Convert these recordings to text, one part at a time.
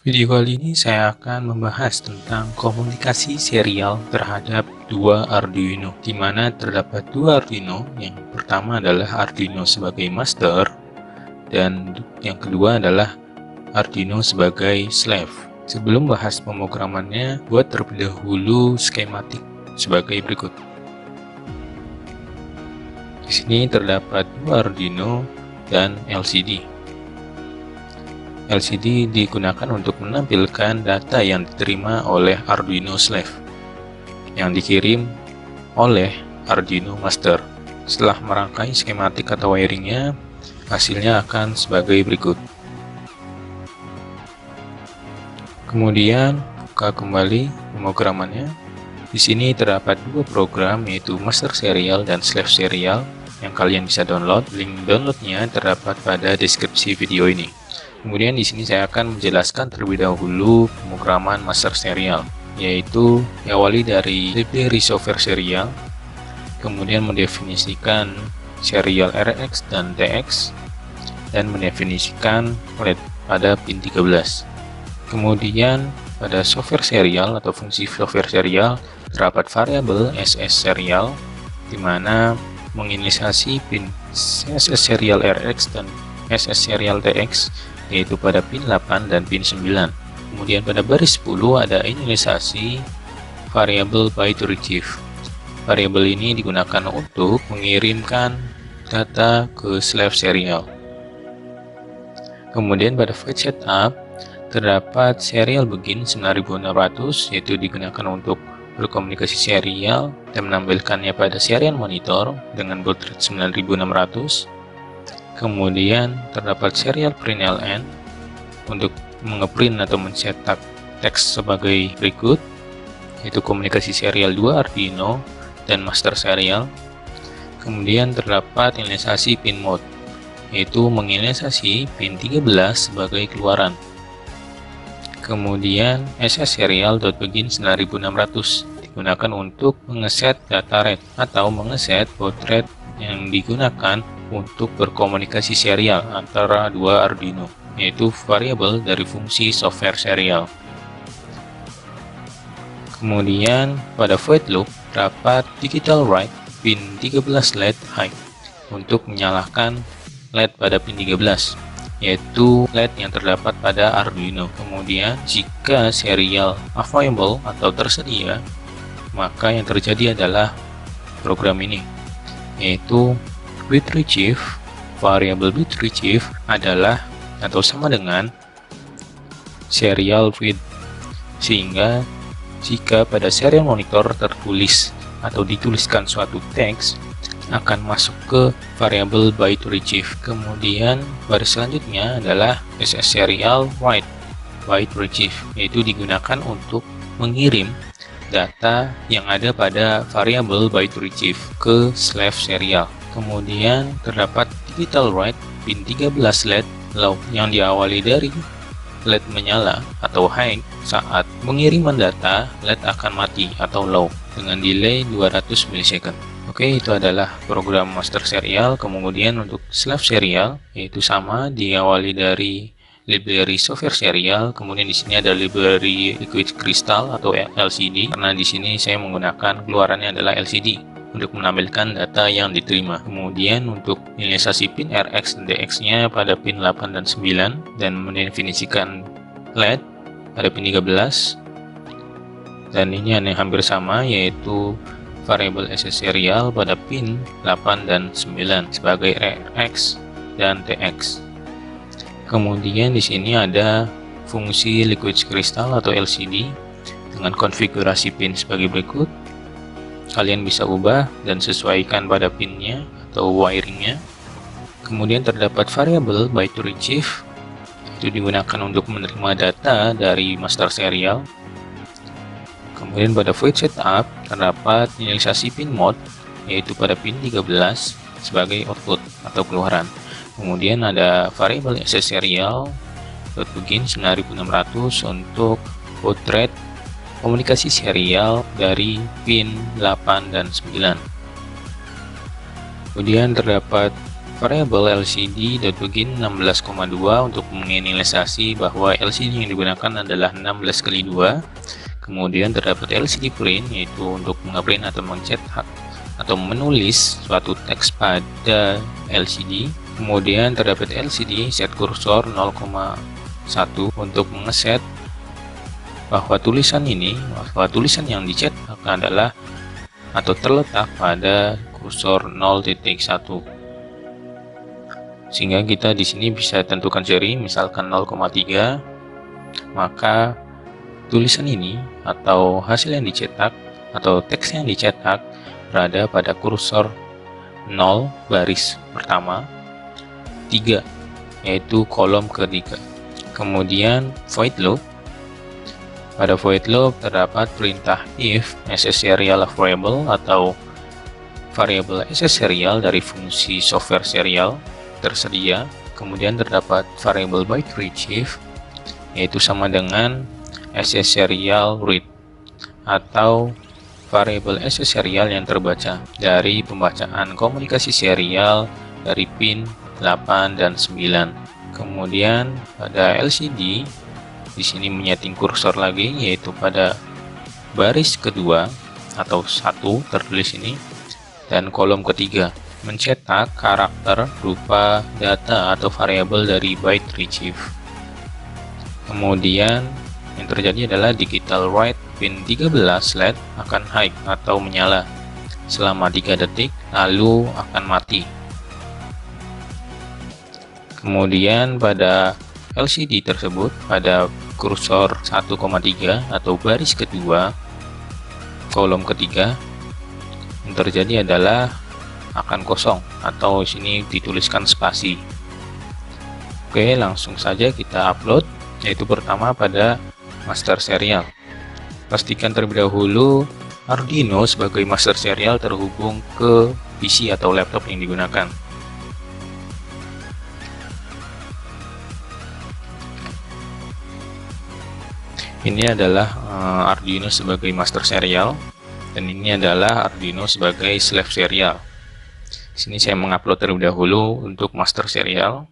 Video kali ini saya akan membahas tentang komunikasi serial terhadap dua Arduino, di mana terdapat dua Arduino. Yang pertama adalah Arduino sebagai master, dan yang kedua adalah Arduino sebagai slave. Sebelum bahas pemrogramannya, buat terlebih dahulu skematik sebagai berikut. Di sini terdapat dua Arduino dan LCD. LCD digunakan untuk menampilkan data yang diterima oleh Arduino Slave yang dikirim oleh Arduino Master. Setelah merangkai skematik atau wiringnya, hasilnya akan sebagai berikut. Kemudian buka kembali pemrogramannya. Di sini terdapat dua program, yaitu Master Serial dan Slave Serial, yang kalian bisa download. Link downloadnya terdapat pada deskripsi video ini. Kemudian di sini saya akan menjelaskan terlebih dahulu pemrograman master serial, yaitu diawali dari library software serial, kemudian mendefinisikan serial RX dan TX, dan mendefinisikan LED pada pin 13. Kemudian pada software serial atau fungsi software serial terdapat variabel SS serial, di mana menginisiasi pin SS serial RX dan SS serial TX, yaitu pada pin 8 dan pin 9. Kemudian pada baris 10 ada inisialisasi variabel byte retrieve. Variabel ini digunakan untuk mengirimkan data ke slave serial. Kemudian pada void setup terdapat serial begin 9600, yaitu digunakan untuk berkomunikasi serial dan menampilkannya pada serial monitor dengan baud rate 9600. Kemudian terdapat serial print ln untuk mengeprint atau mencetak teks sebagai berikut, yaitu komunikasi serial 2 Arduino dan master serial. Kemudian terdapat inisialisasi pin mode, yaitu menginisialisasi pin 13 sebagai keluaran. Kemudian SS serial.begin 9600 digunakan untuk mengeset data rate atau mengeset baud rate yang digunakan untuk berkomunikasi serial antara dua Arduino, yaitu variabel dari fungsi software serial. Kemudian pada void loop terdapat digital write pin 13 LED high untuk menyalakan LED pada pin 13, yaitu LED yang terdapat pada Arduino. Kemudian jika serial available atau tersedia, maka yang terjadi adalah program ini, yaitu bit retrieve. Variabel bit retrieve adalah atau sama dengan serial read, sehingga jika pada serial monitor tertulis atau dituliskan suatu teks, akan masuk ke variabel byte retrieve. Kemudian baris selanjutnya adalah SS serial write byte retrieve, yaitu digunakan untuk mengirim data yang ada pada variabel byte retrieve ke slave serial. Kemudian terdapat digital write pin 13 LED low yang diawali dari LED menyala atau high. Saat pengiriman data, LED akan mati atau low dengan delay 200 ms. Oke, itu adalah program master serial. Kemudian untuk slave serial, yaitu sama, diawali dari library software serial. Kemudian di sini ada library liquid crystal atau LCD, karena di sini saya menggunakan keluarannya adalah LCD untuk menampilkan data yang diterima. Kemudian untuk inisialisasi pin RX dan DX-nya pada pin 8 dan 9, dan mendefinisikan LED pada pin 13. Dan ini yang hampir sama, yaitu variabel SS serial pada pin 8 dan 9 sebagai RX dan TX. Kemudian di sini ada fungsi liquid crystal atau LCD dengan konfigurasi pin sebagai berikut. Kalian bisa ubah dan sesuaikan pada pinnya atau wiringnya. Kemudian terdapat variabel byte retrieve, itu digunakan untuk menerima data dari master serial. Kemudian pada void setup terdapat inisialisasi pin mode, yaitu pada pin 13 sebagai output atau keluaran. Kemudian ada variabel SS serial .begin 9600 untuk baud rate komunikasi serial dari pin 8 dan 9. Kemudian terdapat variabel LCD.begin 16,2 untuk menginisialisasi bahwa LCD yang digunakan adalah 16x2. Kemudian terdapat LCD print, yaitu untuk mengeprint atau mencetak atau menulis suatu teks pada LCD. Kemudian terdapat LCD set kursor 0,1 untuk mengeset bahwa tulisan yang dicetak adalah atau terletak pada kursor 0.1. Sehingga kita di sini bisa tentukan seri, misalkan 0,3, maka tulisan ini atau hasil yang dicetak atau teks yang dicetak berada pada kursor 0 baris pertama 3, yaitu kolom ketiga. Kemudian void loop. Pada void loop terdapat perintah if serial variable atau variabel serial dari fungsi software serial tersedia. Kemudian terdapat variabel byte retrieve, yaitu sama dengan serial read atau variabel serial yang terbaca dari pembacaan komunikasi serial dari pin 8 dan 9. Kemudian pada LCD di sini menyeting kursor lagi, yaitu pada baris kedua atau 1 tertulis ini, dan kolom ketiga mencetak karakter berupa data atau variabel dari byte retrieve. Kemudian yang terjadi adalah digital write pin 13 LED akan high atau menyala selama 3 detik, lalu akan mati. Kemudian pada LCD tersebut, pada kursor 1,3 atau baris kedua kolom ketiga, yang terjadi adalah akan kosong atau sini dituliskan spasi. Oke, langsung saja kita upload, yaitu pertama pada master serial. Pastikan terlebih dahulu Arduino sebagai master serial terhubung ke PC atau laptop yang digunakan. Ini adalah Arduino sebagai master serial, dan ini adalah Arduino sebagai slave serial. Sini saya mengupload terlebih dahulu untuk master serial.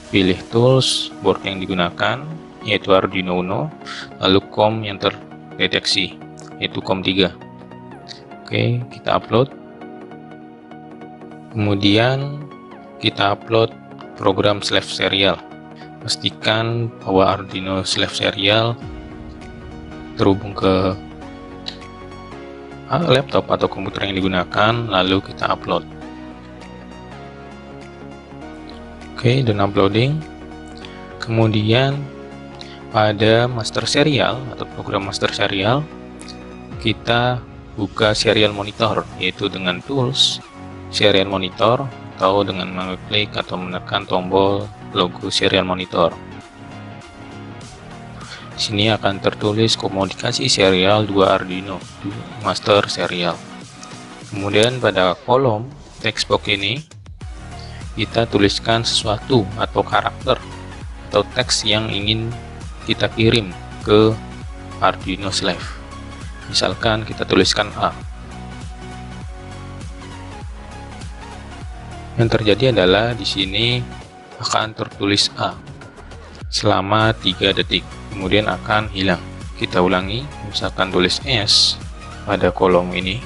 Pilih tools board yang digunakan, yaitu Arduino Uno, lalu COM yang terdeteksi, yaitu COM3. Oke, kita upload. Kemudian kita upload program slave serial. Pastikan bahwa Arduino slave serial terhubung ke laptop atau komputer yang digunakan, lalu kita upload. Oke, dan uploading. Kemudian pada master serial atau program master serial, kita buka serial monitor, yaitu dengan tools serial monitor atau dengan mengklik atau menekan tombol logo serial monitor. Sini akan tertulis komunikasi serial 2 Arduino master serial. Kemudian pada kolom text box ini kita tuliskan sesuatu atau karakter atau teks yang ingin kita kirim ke Arduino slave. Misalkan kita tuliskan A. Yang terjadi adalah di sini akan tertulis A selama 3 detik, kemudian akan hilang. Kita ulangi, misalkan tulis S pada kolom ini,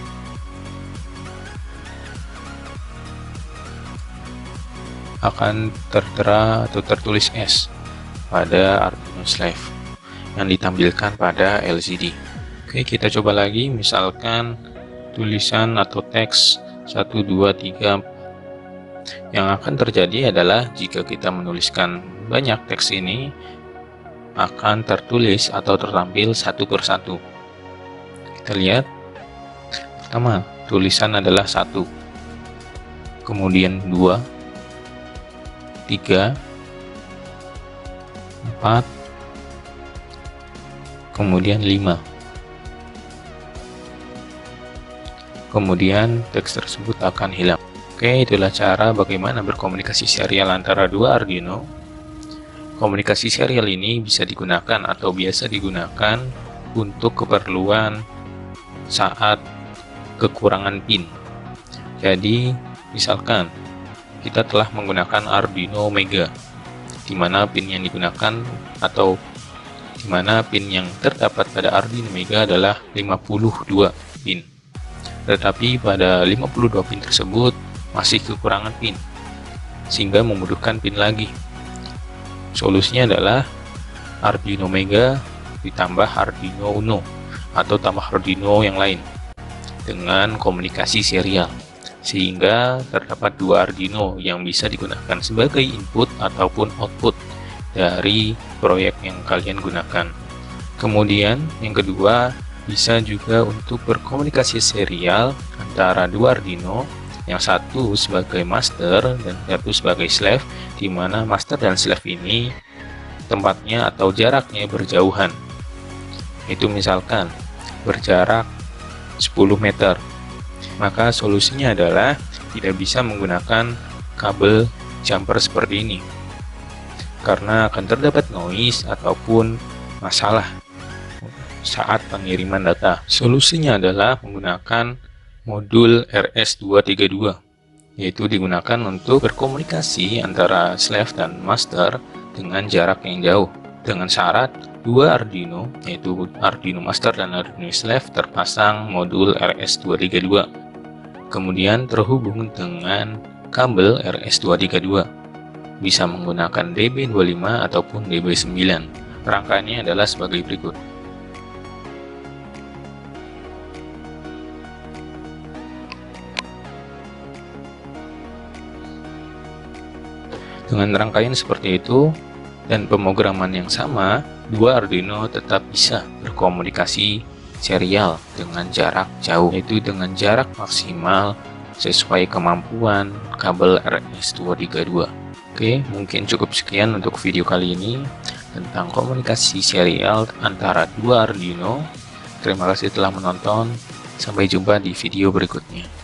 akan tertera atau tertulis S pada Arduino slave yang ditampilkan pada LCD. Oke, kita coba lagi, misalkan tulisan atau teks 1, 2, 3, 4. Yang akan terjadi adalah jika kita menuliskan banyak teks ini, akan tertulis atau tertampil satu persatu. Kita lihat, pertama tulisan adalah 1, kemudian 2, 3, 4, kemudian 5. Kemudian teks tersebut akan hilang. Oke, itulah cara bagaimana berkomunikasi serial antara dua Arduino. Komunikasi serial ini bisa digunakan atau biasa digunakan untuk keperluan saat kekurangan pin. Jadi, Misalkan kita telah menggunakan Arduino Mega, di mana pin yang digunakan atau di mana pin yang terdapat pada Arduino Mega adalah 52 pin. Tetapi pada 52 pin tersebut masih kekurangan pin, sehingga membutuhkan pin lagi. Solusinya adalah Arduino Mega ditambah Arduino Uno atau tambah Arduino yang lain dengan komunikasi serial, sehingga terdapat dua Arduino yang bisa digunakan sebagai input ataupun output dari proyek yang kalian gunakan. Kemudian yang kedua, bisa juga untuk berkomunikasi serial antara dua Arduino, yang satu sebagai master dan satu sebagai slave, di mana master dan slave ini tempatnya atau jaraknya berjauhan. Itu misalkan berjarak 10 meter. Maka solusinya adalah tidak bisa menggunakan kabel jumper seperti ini, karena akan terdapat noise ataupun masalah saat pengiriman data. Solusinya adalah menggunakan modul RS232, yaitu digunakan untuk berkomunikasi antara slave dan master dengan jarak yang jauh, dengan syarat dua Arduino, yaitu Arduino master dan Arduino slave, terpasang modul RS232, kemudian terhubung dengan kabel RS232, bisa menggunakan DB25 ataupun DB9. Rangkaiannya adalah sebagai berikut. Dengan rangkaian seperti itu dan pemrograman yang sama, dua Arduino tetap bisa berkomunikasi serial dengan jarak jauh, yaitu dengan jarak maksimal sesuai kemampuan kabel RS232. Oke, mungkin cukup sekian untuk video kali ini tentang komunikasi serial antara dua Arduino. Terima kasih telah menonton. Sampai jumpa di video berikutnya.